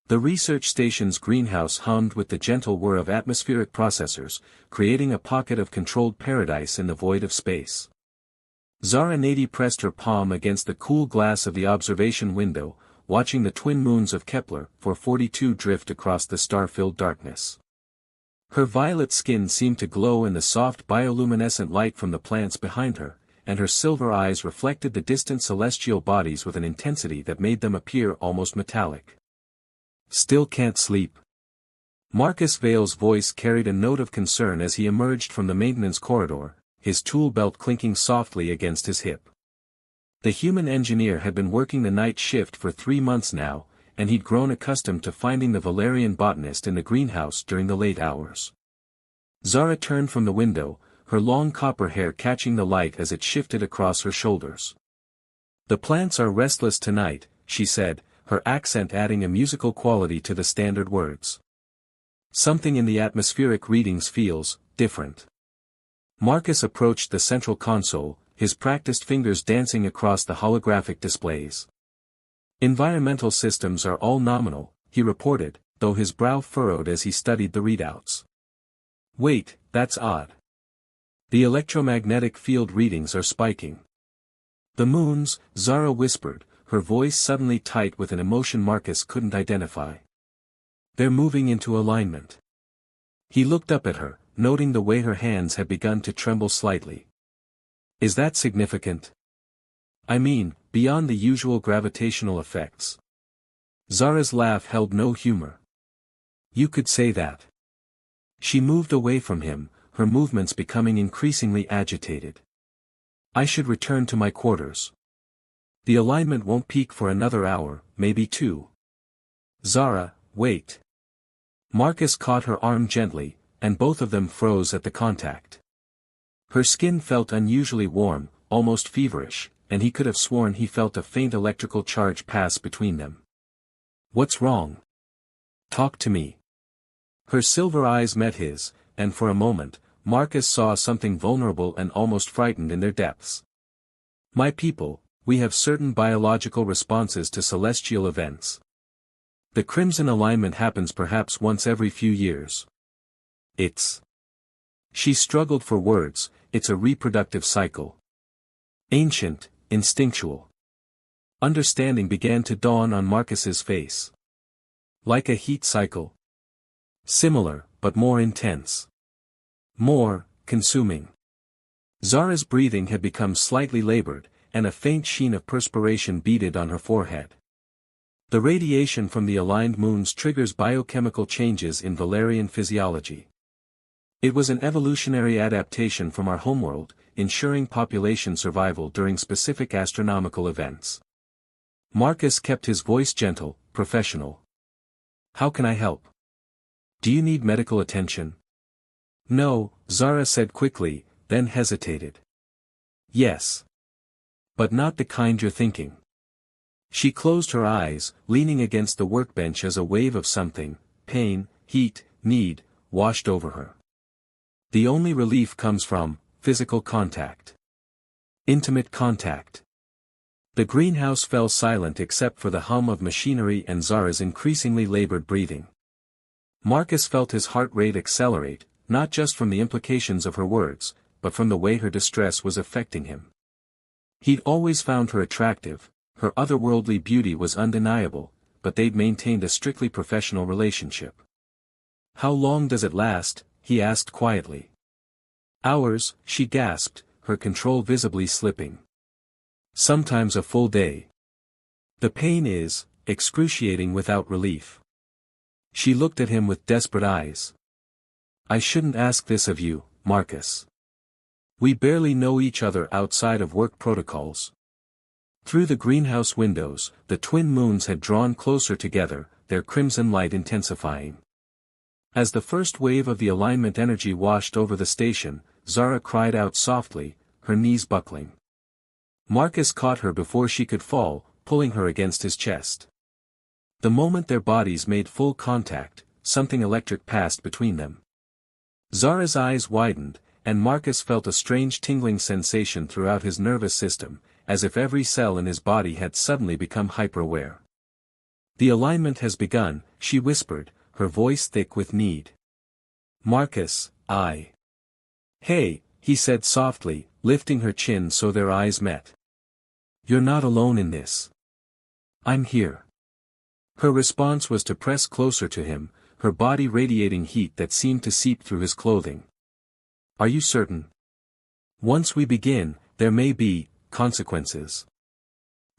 The research station's greenhouse hummed with the gentle whir of atmospheric processors, creating a pocket of controlled paradise in the void of space. Zara Nady pressed her palm against the cool glass of the observation window, watching the twin moons of Kepler 442 drift across the star-filled darkness. Her violet skin seemed to glow in the soft bioluminescent light from the plants behind her, and her silver eyes reflected the distant celestial bodies with an intensity that made them appear almost metallic. "Still can't sleep?" Marcus Vale's voice carried a note of concern as he emerged from the maintenance corridor, his tool belt clinking softly against his hip. The human engineer had been working the night shift for 3 months now, and he'd grown accustomed to finding the Valerian botanist in the greenhouse during the late hours. Zara turned from the window, her long copper hair catching the light as it shifted across her shoulders. "The plants are restless tonight," she said, her accent adding a musical quality to the standard words. "Something in the atmospheric readings feels different." Marcus approached the central console, his practiced fingers dancing across the holographic displays. "Environmental systems are all nominal," he reported, though his brow furrowed as he studied the readouts. "Wait, that's odd. The electromagnetic field readings are spiking." "The moons," Zara whispered, her voice suddenly tight with an emotion Marcus couldn't identify. "They're moving into alignment." He looked up at her, noting the way her hands had begun to tremble slightly. "Is that significant?" "I mean, beyond the usual gravitational effects." Zara's laugh held no humor. "You could say that." She moved away from him, her movements becoming increasingly agitated. "I should return to my quarters. The alignment won't peak for another hour, maybe 2. "Zara, wait." Marcus caught her arm gently, and both of them froze at the contact. Her skin felt unusually warm, almost feverish, and he could have sworn he felt a faint electrical charge pass between them. "What's wrong? Talk to me." Her silver eyes met his, and for a moment, Marcus saw something vulnerable and almost frightened in their depths. "My people, we have certain biological responses to celestial events. The crimson alignment happens perhaps once every few years. It's..." She struggled for words. "It's a reproductive cycle. Ancient, instinctual." Understanding began to dawn on Marcus's face. "Like a heat cycle?" "Similar, but more intense. More consuming." Zara's breathing had become slightly labored, and a faint sheen of perspiration beaded on her forehead. "The radiation from the aligned moons triggers biochemical changes in Valerian physiology. It was an evolutionary adaptation from our homeworld, ensuring population survival during specific astronomical events." Marcus kept his voice gentle, professional. "How can I help? Do you need medical attention?" "No," Zara said quickly, then hesitated. "Yes. But not the kind you're thinking." She closed her eyes, leaning against the workbench as a wave of something, pain, heat, need, washed over her. "The only relief comes from physical contact. Intimate contact." The greenhouse fell silent except for the hum of machinery and Zara's increasingly labored breathing. Marcus felt his heart rate accelerate, not just from the implications of her words, but from the way her distress was affecting him. He'd always found her attractive, her otherworldly beauty was undeniable, but they'd maintained a strictly professional relationship. "How long does it last?" he asked quietly. "Hours," she gasped, her control visibly slipping. "Sometimes a full day. The pain is excruciating without relief." She looked at him with desperate eyes. "I shouldn't ask this of you, Marcus. We barely know each other outside of work protocols." Through the greenhouse windows, the twin moons had drawn closer together, their crimson light intensifying. As the first wave of the alignment energy washed over the station, Zara cried out softly, her knees buckling. Marcus caught her before she could fall, pulling her against his chest. The moment their bodies made full contact, something electric passed between them. Zara's eyes widened, and Marcus felt a strange tingling sensation throughout his nervous system, as if every cell in his body had suddenly become hyper-aware. The alignment has begun, she whispered, her voice thick with need. Marcus, I. Hey, he said softly, lifting her chin so their eyes met. You're not alone in this. I'm here. Her response was to press closer to him, her body radiating heat that seemed to seep through his clothing. Are you certain? Once we begin, there may be consequences.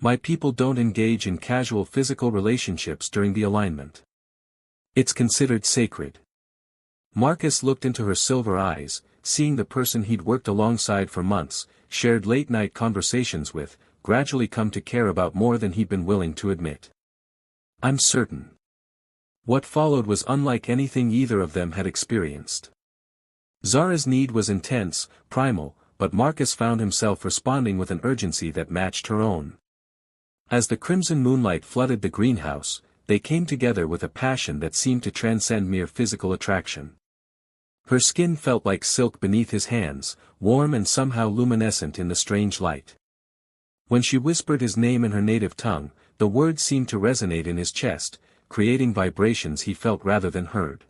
My people don't engage in casual physical relationships during the alignment. It's considered sacred. Marcus looked into her silver eyes, seeing the person he'd worked alongside for months, shared late-night conversations with, gradually come to care about more than he'd been willing to admit. I'm certain. What followed was unlike anything either of them had experienced. Zara's need was intense, primal, but Marcus found himself responding with an urgency that matched her own. As the crimson moonlight flooded the greenhouse, they came together with a passion that seemed to transcend mere physical attraction. Her skin felt like silk beneath his hands, warm and somehow luminescent in the strange light. When she whispered his name in her native tongue, the words seemed to resonate in his chest, creating vibrations he felt rather than heard.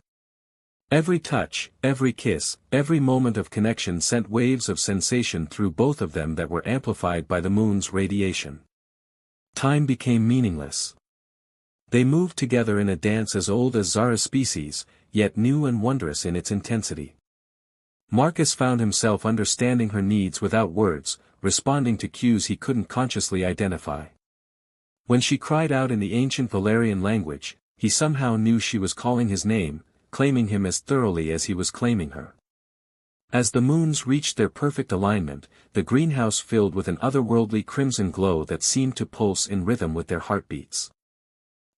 Every touch, every kiss, every moment of connection sent waves of sensation through both of them that were amplified by the moon's radiation. Time became meaningless. They moved together in a dance as old as Zara's species, yet new and wondrous in its intensity. Marcus found himself understanding her needs without words, responding to cues he couldn't consciously identify. When she cried out in the ancient Valerian language, he somehow knew she was calling his name, claiming him as thoroughly as he was claiming her. As the moons reached their perfect alignment, the greenhouse filled with an otherworldly crimson glow that seemed to pulse in rhythm with their heartbeats.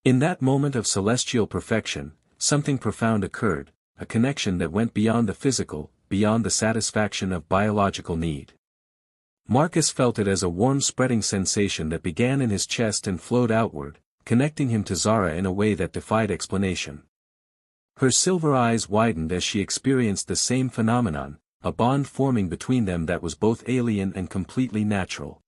In that moment of celestial perfection, something profound occurred, a connection that went beyond the physical, beyond the satisfaction of biological need. Marcus felt it as a warm spreading sensation that began in his chest and flowed outward, connecting him to Zara in a way that defied explanation. Her silver eyes widened as she experienced the same phenomenon, a bond forming between them that was both alien and completely natural.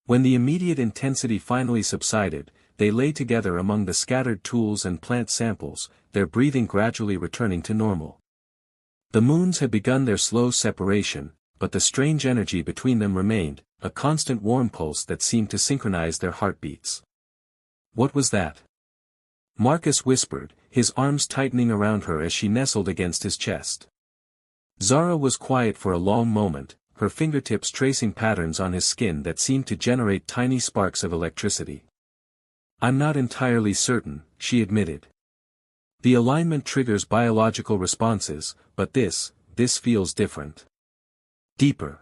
When the immediate intensity finally subsided, they lay together among the scattered tools and plant samples, their breathing gradually returning to normal. The moons had begun their slow separation, but the strange energy between them remained, a constant warm pulse that seemed to synchronize their heartbeats. What was that? Marcus whispered, his arms tightening around her as she nestled against his chest. Zara was quiet for a long moment, her fingertips tracing patterns on his skin that seemed to generate tiny sparks of electricity. I'm not entirely certain, she admitted. The alignment triggers biological responses, but this feels different. Deeper.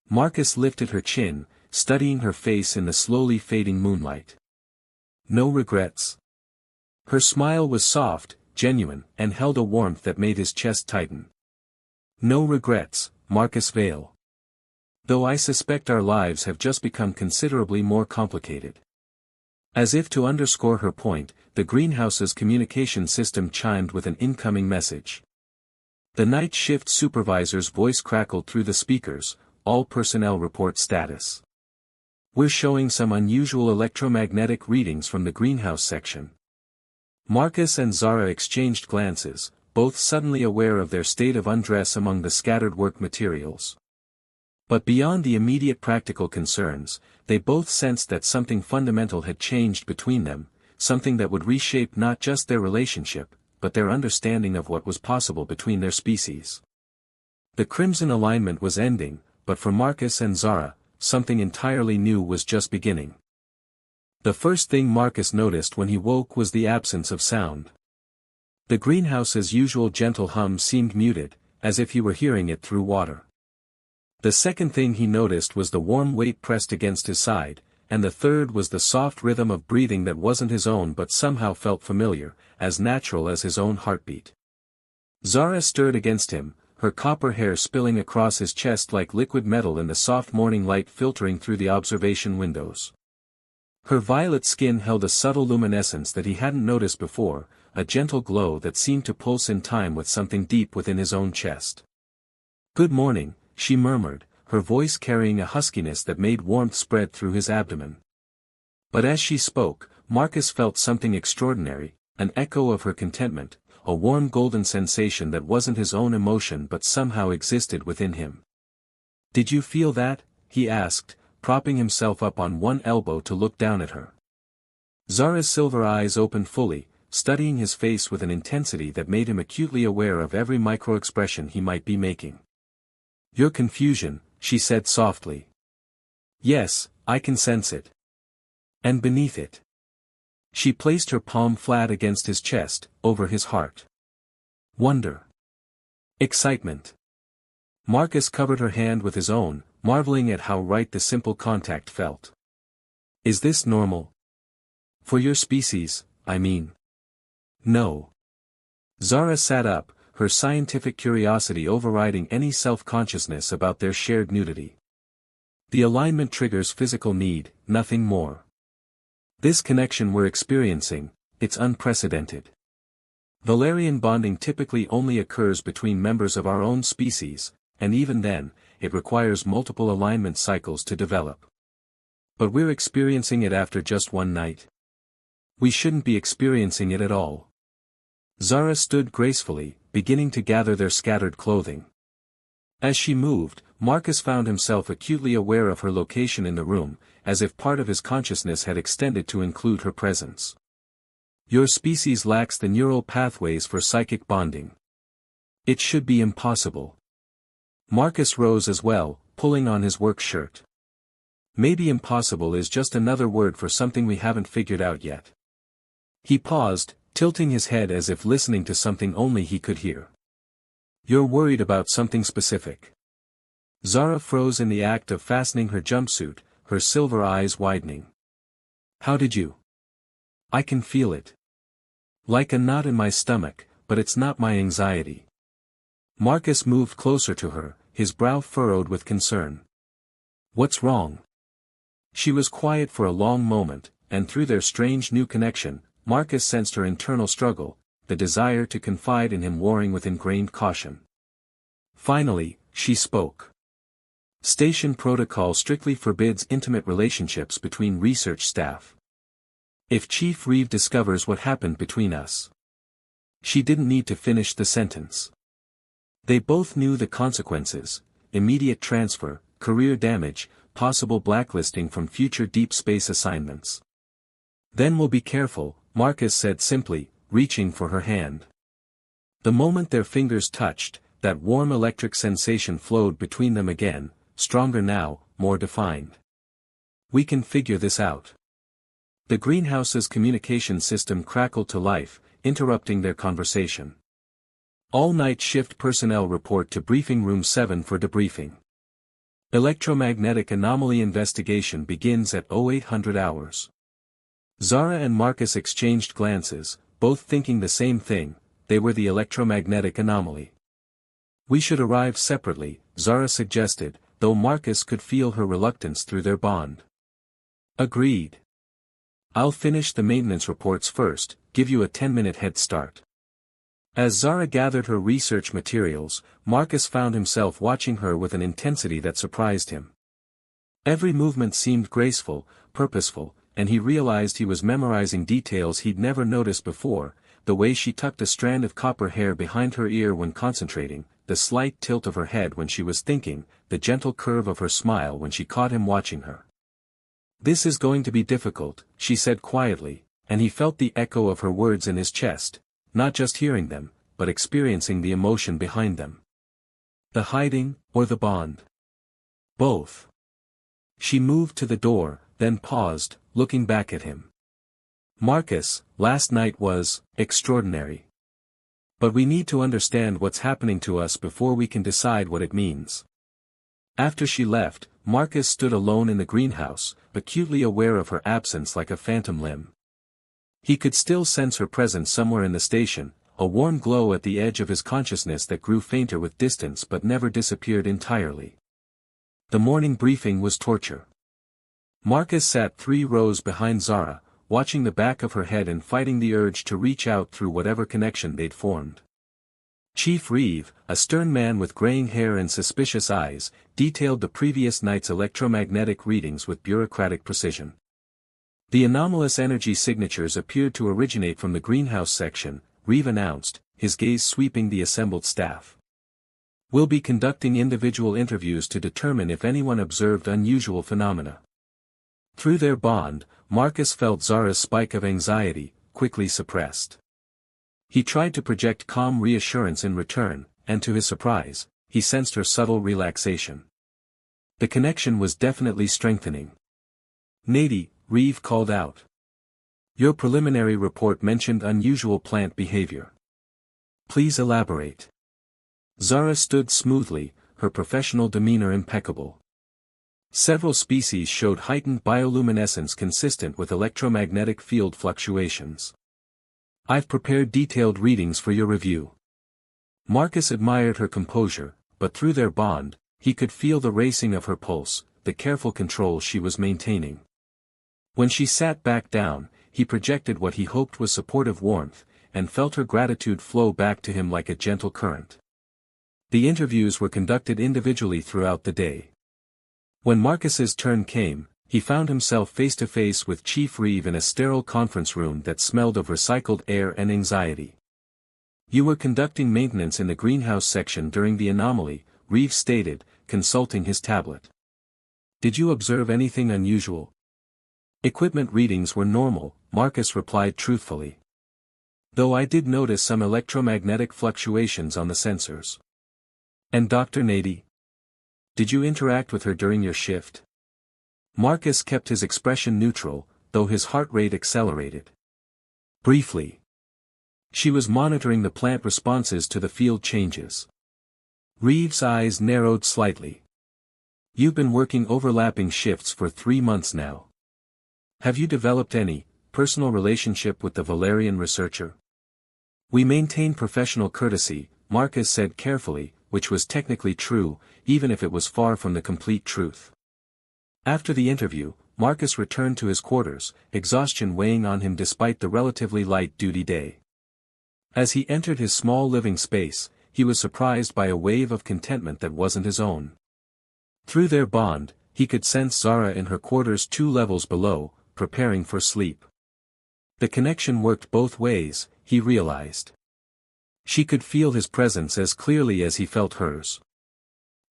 Marcus lifted her chin, studying her face in the slowly fading moonlight. No regrets. Her smile was soft, genuine, and held a warmth that made his chest tighten. No regrets, Marcus Vale. Though I suspect our lives have just become considerably more complicated. As if to underscore her point, the greenhouse's communication system chimed with an incoming message. The night shift supervisor's voice crackled through the speakers, all personnel report status. We're showing some unusual electromagnetic readings from the greenhouse section. Marcus and Zara exchanged glances, both suddenly aware of their state of undress among the scattered work materials. But beyond the immediate practical concerns, they both sensed that something fundamental had changed between them, something that would reshape not just their relationship, but their understanding of what was possible between their species. The crimson alignment was ending, but for Marcus and Zara, something entirely new was just beginning. The first thing Marcus noticed when he woke was the absence of sound. The greenhouse's usual gentle hum seemed muted, as if he were hearing it through water. The second thing he noticed was the warm weight pressed against his side, and the third was the soft rhythm of breathing that wasn't his own but somehow felt familiar, as natural as his own heartbeat. Zara stirred against him, her copper hair spilling across his chest like liquid metal in the soft morning light filtering through the observation windows. Her violet skin held a subtle luminescence that he hadn't noticed before, a gentle glow that seemed to pulse in time with something deep within his own chest. "Good morning," she murmured, her voice carrying a huskiness that made warmth spread through his abdomen. But as she spoke, Marcus felt something extraordinary, an echo of her contentment, a warm golden sensation that wasn't his own emotion but somehow existed within him. "Did you feel that?" he asked, propping himself up on one elbow to look down at her. Zara's silver eyes opened fully, studying his face with an intensity that made him acutely aware of every micro-expression he might be making. "Your confusion," she said softly. "Yes, I can sense it. And beneath it." She placed her palm flat against his chest, over his heart. "Wonder. Excitement." Marcus covered her hand with his own, marveling at how right the simple contact felt. "Is this normal? For your species, I mean." "No." Zara sat up, her scientific curiosity overriding any self-consciousness about their shared nudity. "The alignment triggers physical need, nothing more. This connection we're experiencing, it's unprecedented. Valerian bonding typically only occurs between members of our own species, and even then, it requires multiple alignment cycles to develop. But we're experiencing it after just one night. We shouldn't be experiencing it at all." Zara stood gracefully, beginning to gather their scattered clothing. As she moved, Marcus found himself acutely aware of her location in the room, as if part of his consciousness had extended to include her presence. "Your species lacks the neural pathways for psychic bonding. It should be impossible." Marcus rose as well, pulling on his work shirt. "Maybe impossible is just another word for something we haven't figured out yet." He paused, tilting his head as if listening to something only he could hear. "You're worried about something specific?" Zara froze in the act of fastening her jumpsuit, her silver eyes widening. "How did you?" "I can feel it. Like a knot in my stomach, but it's not my anxiety." Marcus moved closer to her, his brow furrowed with concern. "What's wrong?" She was quiet for a long moment, and through their strange new connection, Marcus sensed her internal struggle, the desire to confide in him warring with ingrained caution. Finally, she spoke. "Station protocol strictly forbids intimate relationships between research staff. If Chief Reeve discovers what happened between us." She didn't need to finish the sentence. They both knew the consequences: immediate transfer, career damage, possible blacklisting from future deep space assignments. "Then we'll be careful," Marcus said simply, reaching for her hand. The moment their fingers touched, that warm electric sensation flowed between them again, stronger now, more defined. "We can figure this out." The greenhouse's communication system crackled to life, interrupting their conversation. "All night shift personnel report to briefing room 7 for debriefing. Electromagnetic anomaly investigation begins at 0800 hours." Zara and Marcus exchanged glances, both thinking the same thing: they were the electromagnetic anomaly. "We should arrive separately," Zara suggested, though Marcus could feel her reluctance through their bond. "Agreed. I'll finish the maintenance reports first, give you a 10-minute head start." As Zara gathered her research materials, Marcus found himself watching her with an intensity that surprised him. Every movement seemed graceful, purposeful, and he realized he was memorizing details he'd never noticed before: the way she tucked a strand of copper hair behind her ear when concentrating, the slight tilt of her head when she was thinking, the gentle curve of her smile when she caught him watching her. "This is going to be difficult," she said quietly, and he felt the echo of her words in his chest, not just hearing them, but experiencing the emotion behind them. "The hiding, or the bond?" "Both." She moved to the door, then paused, looking back at him. "Marcus, last night was extraordinary. But we need to understand what's happening to us before we can decide what it means." After she left, Marcus stood alone in the greenhouse, acutely aware of her absence like a phantom limb. He could still sense her presence somewhere in the station, a warm glow at the edge of his consciousness that grew fainter with distance but never disappeared entirely. The morning briefing was torture. Marcus sat 3 rows behind Zara, watching the back of her head and fighting the urge to reach out through whatever connection they'd formed. Chief Reeve, a stern man with graying hair and suspicious eyes, detailed the previous night's electromagnetic readings with bureaucratic precision. The anomalous energy signatures appeared to originate from the greenhouse section, Reeve announced, his gaze sweeping the assembled staff. We'll be conducting individual interviews to determine if anyone observed unusual phenomena. Through their bond, Marcus felt Zara's spike of anxiety, quickly suppressed. He tried to project calm reassurance in return, and to his surprise, he sensed her subtle relaxation. The connection was definitely strengthening. "Nady," Reeve called out. "Your preliminary report mentioned unusual plant behavior. Please elaborate." Zara stood smoothly, her professional demeanor impeccable. Several species showed heightened bioluminescence consistent with electromagnetic field fluctuations. "I've prepared detailed readings for your review." Marcus admired her composure, but through their bond, he could feel the racing of her pulse, the careful control she was maintaining. When she sat back down, he projected what he hoped was supportive warmth, and felt her gratitude flow back to him like a gentle current. The interviews were conducted individually throughout the day. When Marcus's turn came, he found himself face to face with Chief Reeve in a sterile conference room that smelled of recycled air and anxiety. "You were conducting maintenance in the greenhouse section during the anomaly," Reeve stated, consulting his tablet. "Did you observe anything unusual?" "Equipment readings were normal," Marcus replied truthfully. "Though I did notice some electromagnetic fluctuations on the sensors." "And Dr. Nady? Did you interact with her during your shift?" Marcus kept his expression neutral, though his heart rate accelerated. "Briefly. She was monitoring the plant responses to the field changes." Reeve's eyes narrowed slightly. "You've been working overlapping shifts for 3 months now. Have you developed any personal relationship with the Valerian researcher?" "We maintain professional courtesy," Marcus said carefully, which was technically true, even if it was far from the complete truth. After the interview, Marcus returned to his quarters, exhaustion weighing on him despite the relatively light duty day. As he entered his small living space, he was surprised by a wave of contentment that wasn't his own. Through their bond, he could sense Zara in her quarters 2 levels below, preparing for sleep. The connection worked both ways, he realized. She could feel his presence as clearly as he felt hers.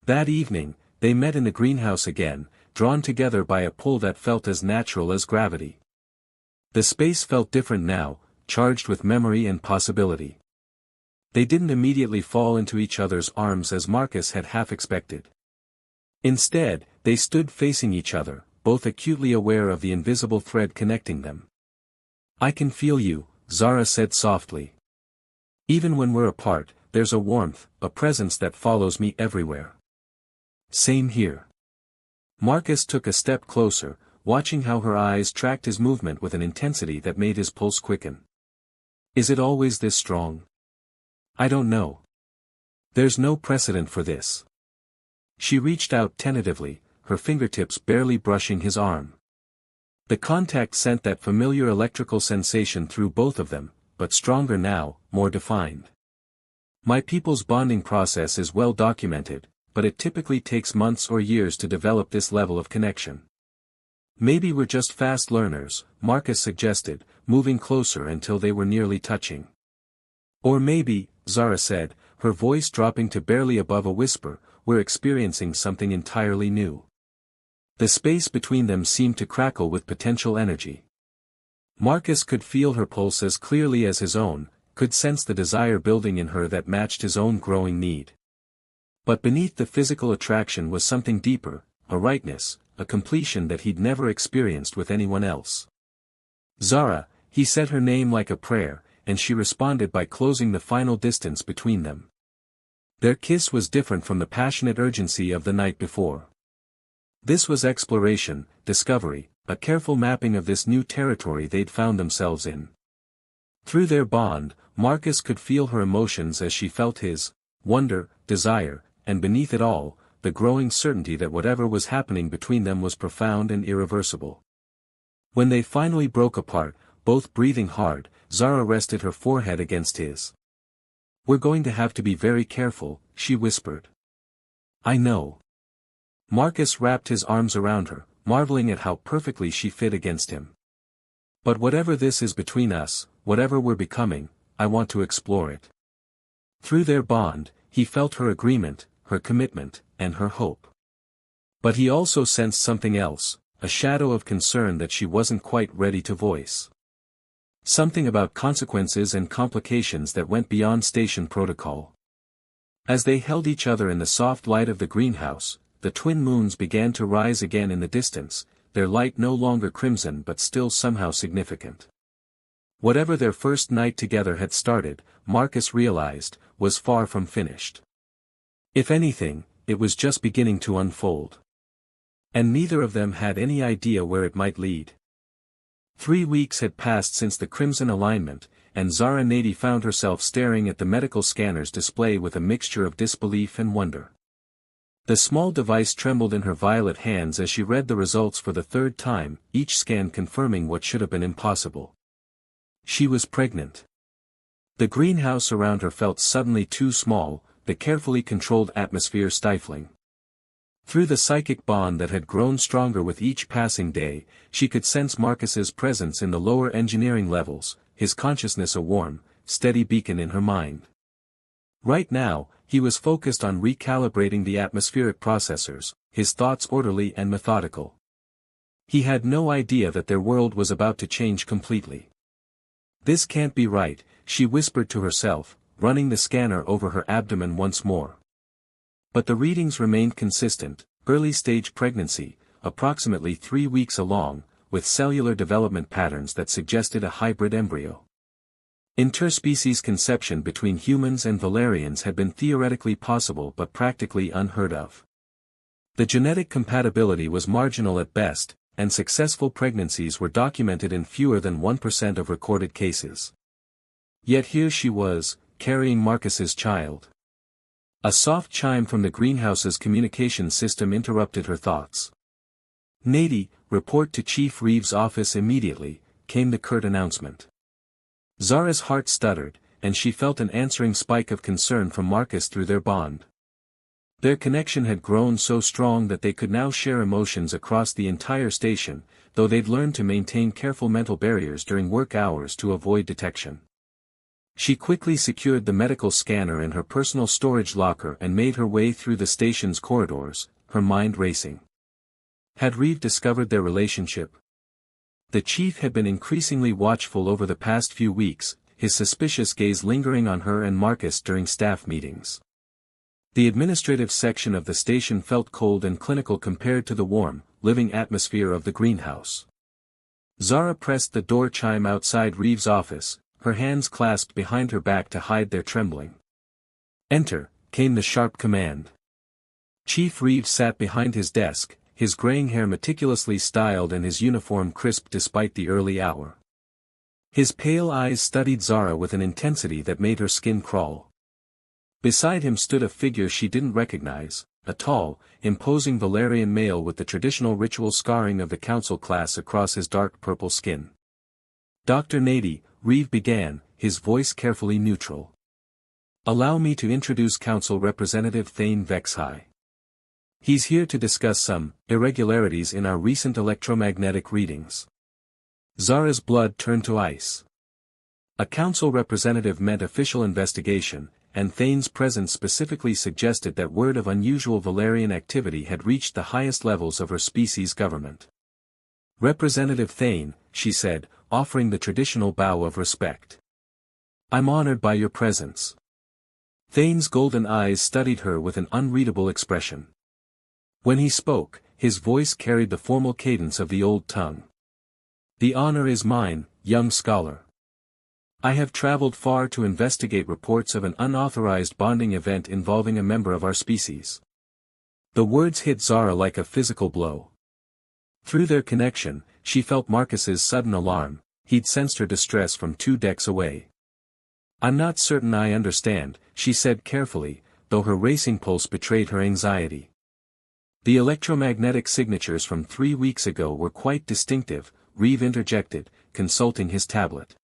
That evening, they met in the greenhouse again, drawn together by a pull that felt as natural as gravity. The space felt different now, charged with memory and possibility. They didn't immediately fall into each other's arms as Marcus had half expected. Instead, they stood facing each other, both acutely aware of the invisible thread connecting them. "I can feel you," Zara said softly. "Even when we're apart, there's a warmth, a presence that follows me everywhere." "Same here." Marcus took a step closer, watching how her eyes tracked his movement with an intensity that made his pulse quicken. "Is it always this strong?" "I don't know. There's no precedent for this." She reached out tentatively, her fingertips barely brushing his arm. The contact sent that familiar electrical sensation through both of them, but stronger now, more defined. "My people's bonding process is well documented, but it typically takes months or years to develop this level of connection." "Maybe we're just fast learners," Marcus suggested, moving closer until they were nearly touching. "Or maybe," Zara said, her voice dropping to barely above a whisper, "we're experiencing something entirely new." The space between them seemed to crackle with potential energy. Marcus could feel her pulse as clearly as his own, could sense the desire building in her that matched his own growing need. But beneath the physical attraction was something deeper, a rightness, a completion that he'd never experienced with anyone else. "Zara," he said her name like a prayer, and she responded by closing the final distance between them. Their kiss was different from the passionate urgency of the night before. This was exploration, discovery, a careful mapping of this new territory they'd found themselves in. Through their bond, Marcus could feel her emotions as she felt his, wonder, desire, and beneath it all, the growing certainty that whatever was happening between them was profound and irreversible. When they finally broke apart, both breathing hard, Zara rested her forehead against his. "We're going to have to be very careful," she whispered. "I know." Marcus wrapped his arms around her, marveling at how perfectly she fit against him. But whatever this is between us, whatever we're becoming, I want to explore it. Through their bond, he felt her agreement, her commitment, and her hope. But he also sensed something else, a shadow of concern that she wasn't quite ready to voice. Something about consequences and complications that went beyond station protocol. As they held each other in the soft light of the greenhouse, the twin moons began to rise again in the distance, their light no longer crimson but still somehow significant. Whatever their first night together had started, Marcus realized, was far from finished. If anything, it was just beginning to unfold. And neither of them had any idea where it might lead. 3 weeks had passed since the crimson alignment, and Zara Nady found herself staring at the medical scanner's display with a mixture of disbelief and wonder. The small device trembled in her violet hands as she read the results for the third time, each scan confirming what should have been impossible. She was pregnant. The greenhouse around her felt suddenly too small, the carefully controlled atmosphere stifling. Through the psychic bond that had grown stronger with each passing day, she could sense Marcus's presence in the lower engineering levels, his consciousness a warm, steady beacon in her mind. Right now, he was focused on recalibrating the atmospheric processors, his thoughts orderly and methodical. He had no idea that their world was about to change completely. This can't be right, she whispered to herself, running the scanner over her abdomen once more. But the readings remained consistent, early-stage pregnancy, approximately 3 weeks along, with cellular development patterns that suggested a hybrid embryo. Interspecies conception between humans and Valerians had been theoretically possible but practically unheard of. The genetic compatibility was marginal at best, and successful pregnancies were documented in fewer than 1% of recorded cases. Yet here she was, carrying Marcus's child. A soft chime from the greenhouse's communication system interrupted her thoughts. "Nady, report to Chief Reeves' office immediately," came the curt announcement. Zara's heart stuttered, and she felt an answering spike of concern from Marcus through their bond. Their connection had grown so strong that they could now share emotions across the entire station, though they'd learned to maintain careful mental barriers during work hours to avoid detection. She quickly secured the medical scanner in her personal storage locker and made her way through the station's corridors, her mind racing. Had Reeve discovered their relationship? The chief had been increasingly watchful over the past few weeks, his suspicious gaze lingering on her and Marcus during staff meetings. The administrative section of the station felt cold and clinical compared to the warm, living atmosphere of the greenhouse. Zara pressed the door chime outside Reeves' office, her hands clasped behind her back to hide their trembling. "Enter," came the sharp command. Chief Reeves sat behind his desk, his graying hair meticulously styled and his uniform crisp despite the early hour. His pale eyes studied Zara with an intensity that made her skin crawl. Beside him stood a figure she didn't recognize, a tall, imposing Valerian male with the traditional ritual scarring of the council class across his dark purple skin. "Dr. Nady," Reeve began, his voice carefully neutral. "Allow me to introduce Council Representative Thane Vexhai. He's here to discuss some irregularities in our recent electromagnetic readings." Zara's blood turned to ice. A council representative meant official investigation, and Thane's presence specifically suggested that word of unusual Valerian activity had reached the highest levels of her species' government. "Representative Thane," she said, offering the traditional bow of respect. "I'm honored by your presence." Thane's golden eyes studied her with an unreadable expression. When he spoke, his voice carried the formal cadence of the old tongue. "The honor is mine, young scholar. I have traveled far to investigate reports of an unauthorized bonding event involving a member of our species." The words hit Zara like a physical blow. Through their connection, she felt Marcus's sudden alarm, he'd sensed her distress from 2 decks away. "I'm not certain I understand," she said carefully, though her racing pulse betrayed her anxiety. "The electromagnetic signatures from 3 weeks ago were quite distinctive," Reeve interjected, consulting his tablet.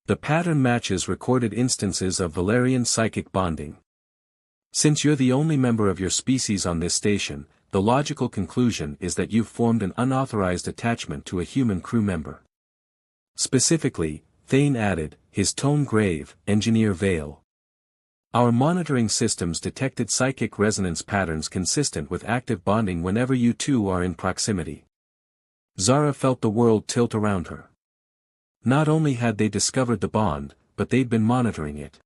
"The pattern matches recorded instances of Valerian psychic bonding. Since you're the only member of your species on this station, the logical conclusion is that you've formed an unauthorized attachment to a human crew member." Specifically, Thane added, his tone grave, Engineer Vale. Our monitoring systems detected psychic resonance patterns consistent with active bonding whenever you two are in proximity. Zara felt the world tilt around her. Not only had they discovered the bond, but they'd been monitoring it.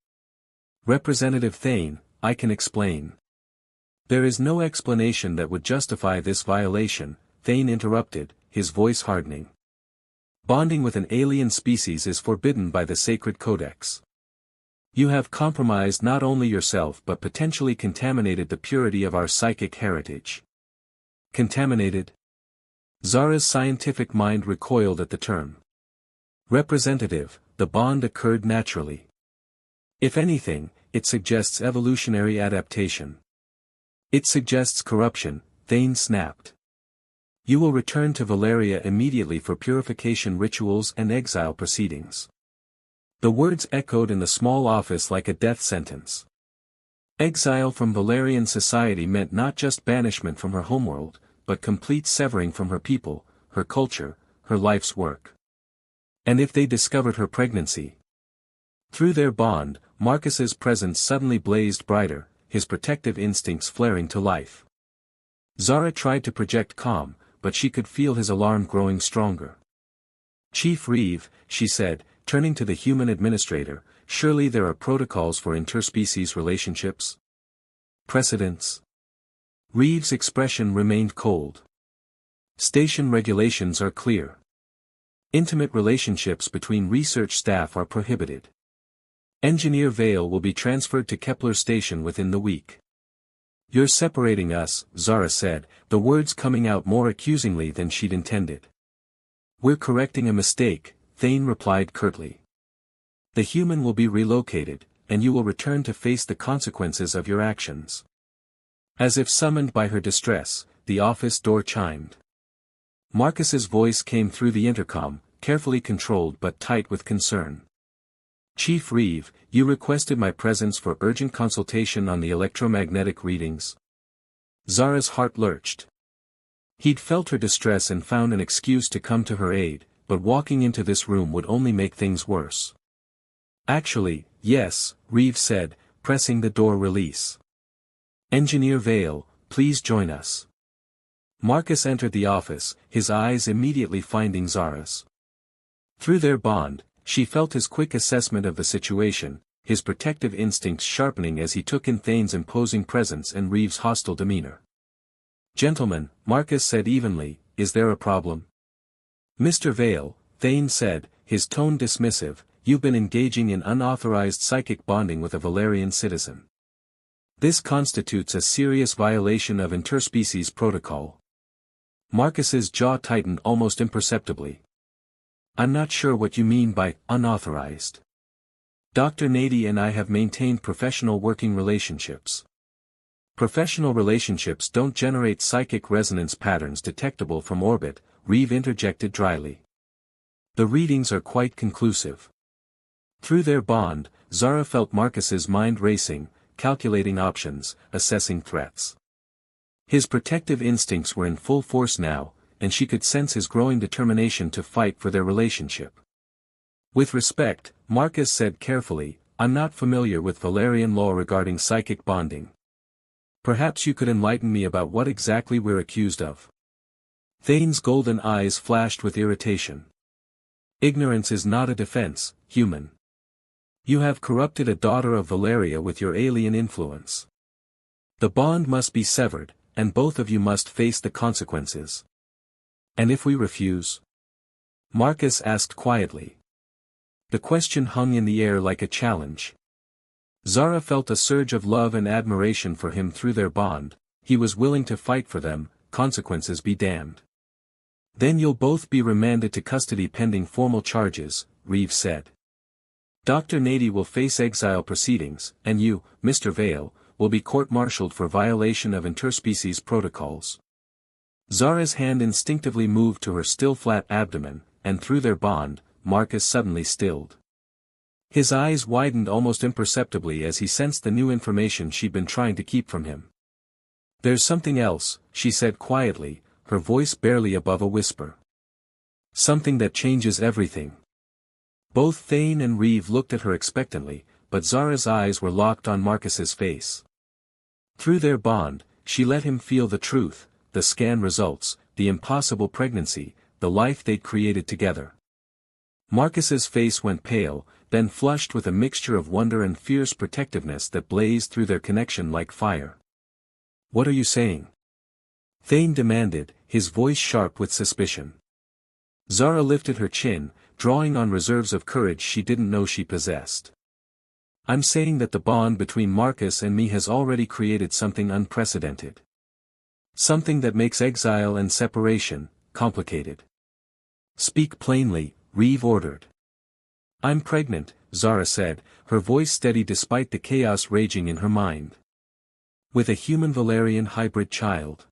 Representative Thane, I can explain. There is no explanation that would justify this violation, Thane interrupted, his voice hardening. Bonding with an alien species is forbidden by the sacred codex. You have compromised not only yourself but potentially contaminated the purity of our psychic heritage. Contaminated? Zara's scientific mind recoiled at the term. Representative, the bond occurred naturally. If anything, it suggests evolutionary adaptation. It suggests corruption, Thane snapped. You will return to Valeria immediately for purification rituals and exile proceedings. The words echoed in the small office like a death sentence. Exile from Valerian society meant not just banishment from her homeworld, but complete severing from her people, her culture, her life's work. And if they discovered her pregnancy? Through their bond, Marcus's presence suddenly blazed brighter, his protective instincts flaring to life. Zara tried to project calm, but she could feel his alarm growing stronger. Chief Reeve, she said, turning to the human administrator, surely there are protocols for interspecies relationships? Precedents? Reeve's expression remained cold. Station regulations are clear. Intimate relationships between research staff are prohibited. Engineer Vale will be transferred to Kepler Station within the week. You're separating us, Zara said, the words coming out more accusingly than she'd intended. We're correcting a mistake, Thane replied curtly. The human will be relocated, and you will return to face the consequences of your actions. As if summoned by her distress, the office door chimed. Marcus's voice came through the intercom, carefully controlled but tight with concern. Chief Reeve, you requested my presence for urgent consultation on the electromagnetic readings. Zara's heart lurched. He'd felt her distress and found an excuse to come to her aid, but walking into this room would only make things worse. Actually, yes, Reeve said, pressing the door release. Engineer Vale, please join us. Marcus entered the office, his eyes immediately finding Zara's. Through their bond, she felt his quick assessment of the situation, his protective instincts sharpening as he took in Thane's imposing presence and Reeve's hostile demeanor. Gentlemen, Marcus said evenly, is there a problem? Mr. Vale, Thane said, his tone dismissive, you've been engaging in unauthorized psychic bonding with a Valerian citizen. This constitutes a serious violation of interspecies protocol. Marcus's jaw tightened almost imperceptibly. I'm not sure what you mean by unauthorized. Dr. Nady and I have maintained professional working relationships. Professional relationships don't generate psychic resonance patterns detectable from orbit, Reeve interjected dryly. The readings are quite conclusive. Through their bond, Zara felt Marcus's mind racing, calculating options, assessing threats. His protective instincts were in full force now, and she could sense his growing determination to fight for their relationship. With respect, Marcus said carefully, I'm not familiar with Valerian law regarding psychic bonding. Perhaps you could enlighten me about what exactly we're accused of. Thane's golden eyes flashed with irritation. Ignorance is not a defense, human. You have corrupted a daughter of Valeria with your alien influence. The bond must be severed, and both of you must face the consequences. And if we refuse? Marcus asked quietly. The question hung in the air like a challenge. Zara felt a surge of love and admiration for him through their bond, he was willing to fight for them, consequences be damned. Then you'll both be remanded to custody pending formal charges, Reeve said. Dr. Nady will face exile proceedings, and you, Mr. Vale, will be court-martialed for violation of interspecies protocols. Zara's hand instinctively moved to her still flat abdomen, and through their bond, Marcus suddenly stilled. His eyes widened almost imperceptibly as he sensed the new information she'd been trying to keep from him. There's something else, she said quietly, her voice barely above a whisper. Something that changes everything. Both Thane and Reeve looked at her expectantly, but Zara's eyes were locked on Marcus's face. Through their bond, she let him feel the truth, the scan results, the impossible pregnancy, the life they'd created together. Marcus's face went pale, then flushed with a mixture of wonder and fierce protectiveness that blazed through their connection like fire. "What are you saying?" Thane demanded, his voice sharp with suspicion. Zara lifted her chin, drawing on reserves of courage she didn't know she possessed. "I'm saying that the bond between Marcus and me has already created something unprecedented. Something that makes exile and separation complicated." "Speak plainly," Reeve ordered. "I'm pregnant," Zara said, her voice steady despite the chaos raging in her mind. "With a human-Valerian hybrid child.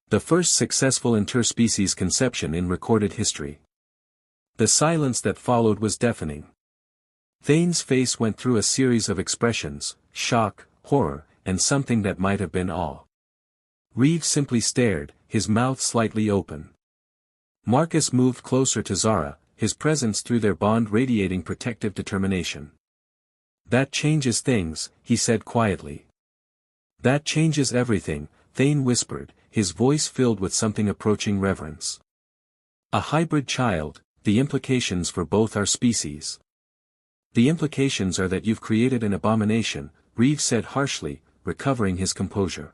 The first successful interspecies conception in recorded history." The silence that followed was deafening. Thane's face went through a series of expressions: shock, horror, and something that might have been awe. Reeve simply stared, his mouth slightly open. Marcus moved closer to Zara, his presence through their bond radiating protective determination. "That changes things," he said quietly. "That changes everything," Thane whispered, his voice filled with something approaching reverence. "A hybrid child, the implications for both our species." "The implications are that you've created an abomination," Reeve said harshly, recovering his composure.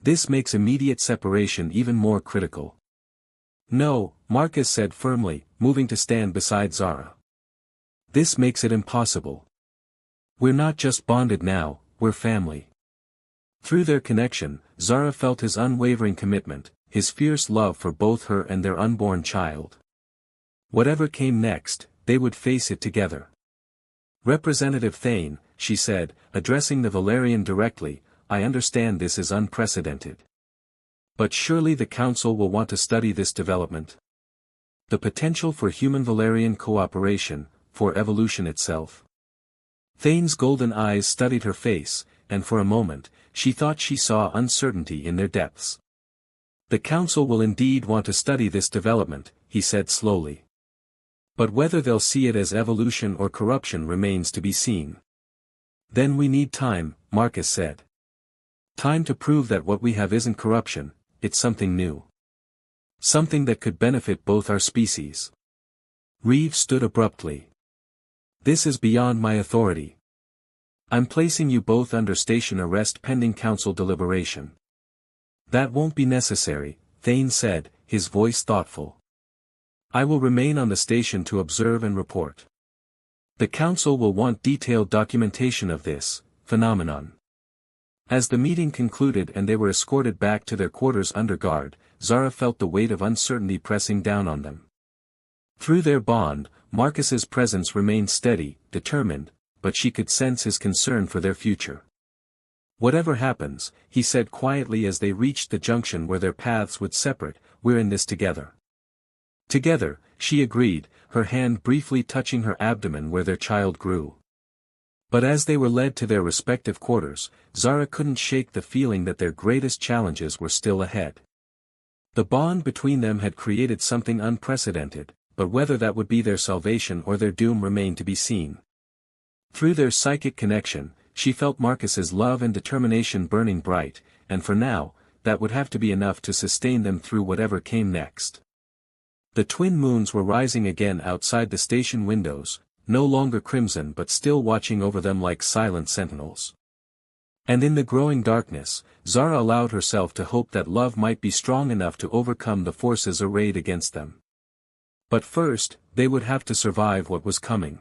"This makes immediate separation even more critical." "No," Marcus said firmly, moving to stand beside Zara. "This makes it impossible. We're not just bonded now, we're family." Through their connection, Zara felt his unwavering commitment, his fierce love for both her and their unborn child. Whatever came next, they would face it together. "Representative Thane," she said, addressing the Valerian directly, "I understand this is unprecedented. But surely the Council will want to study this development. The potential for human-Valerian cooperation, for evolution itself." Thane's golden eyes studied her face, and for a moment, she thought she saw uncertainty in their depths. "The Council will indeed want to study this development," he said slowly. "But whether they'll see it as evolution or corruption remains to be seen." "Then we need time," Marcus said. "Time to prove that what we have isn't corruption, it's something new. Something that could benefit both our species." Reeve stood abruptly. "This is beyond my authority. I'm placing you both under station arrest pending Council deliberation." "That won't be necessary," Thane said, his voice thoughtful. "I will remain on the station to observe and report. The Council will want detailed documentation of this phenomenon." As the meeting concluded and they were escorted back to their quarters under guard, Zara felt the weight of uncertainty pressing down on them. Through their bond, Marcus's presence remained steady, determined, but she could sense his concern for their future. "Whatever happens," he said quietly as they reached the junction where their paths would separate, "we're in this together." "Together," she agreed, her hand briefly touching her abdomen where their child grew. But as they were led to their respective quarters, Zara couldn't shake the feeling that their greatest challenges were still ahead. The bond between them had created something unprecedented, but whether that would be their salvation or their doom remained to be seen. Through their psychic connection, she felt Marcus's love and determination burning bright, and for now, that would have to be enough to sustain them through whatever came next. The twin moons were rising again outside the station windows, no longer crimson but still watching over them like silent sentinels. And in the growing darkness, Zara allowed herself to hope that love might be strong enough to overcome the forces arrayed against them. But first, they would have to survive what was coming.